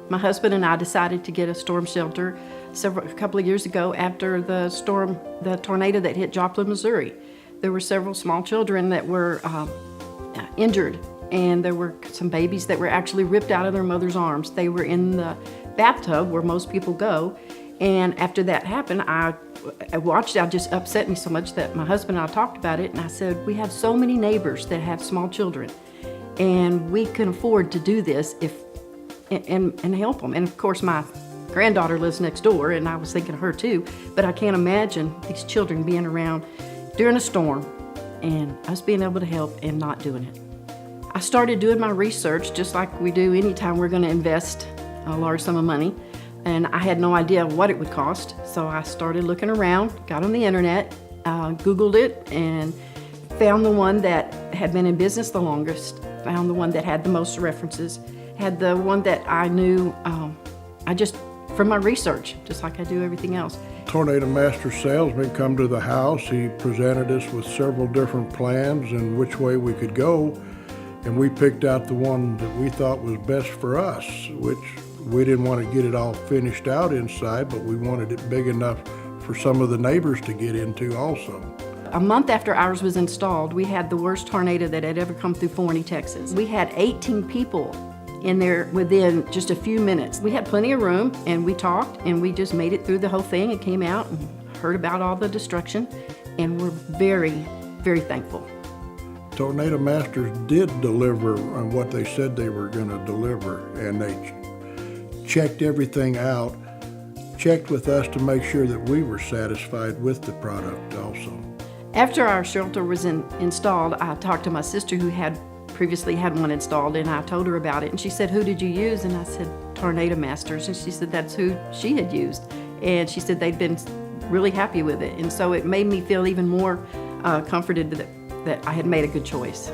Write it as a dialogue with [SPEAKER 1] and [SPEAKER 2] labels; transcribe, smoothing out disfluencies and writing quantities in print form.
[SPEAKER 1] My husband and I decided to get a storm shelter a couple of years ago after the tornado that hit Joplin, Missouri. There were several small children that were injured, and there were some babies that were actually ripped out of their mother's arms. They were in the bathtub where most people go, and after that happened, I watched it. It just upset me so much that my husband and I talked about it, and I said, we have so many neighbors that have small children, and we can afford to do this and help them. And of course, my granddaughter lives next door, and I was thinking of her too, but I can't imagine these children being around during a storm and us being able to help and not doing it. I started doing my research just like we do anytime we're going to invest a large sum of money, and I had no idea what it would cost, so I started looking around, got on the internet, Googled it, and found the one that had been in business the longest, found the one that had the most references, had the one that I knew from my research, just like I do everything else.
[SPEAKER 2] Tornado Master salesman come to the house. He presented us with several different plans and which way we could go, and we picked out the one that we thought was best for us, which we didn't want to get it all finished out inside, but we wanted it big enough for some of the neighbors to get into also.
[SPEAKER 1] A month after ours was installed, we had the worst tornado that had ever come through Forney, Texas. We had 18 people in there within just a few minutes. We had plenty of room, and we talked, and we just made it through the whole thing and came out and heard about all the destruction, and we're very, very thankful.
[SPEAKER 2] Tornado Masters did deliver on what they said they were going to deliver, and they checked everything out, checked with us to make sure that we were satisfied with the product also.
[SPEAKER 1] After our shelter was installed, I talked to my sister who had previously had one installed, and I told her about it, and she said, who did you use? And I said, Tornado Masters, and she said that's who she had used, and she said they'd been really happy with it, and so it made me feel even more comforted that I had made a good choice.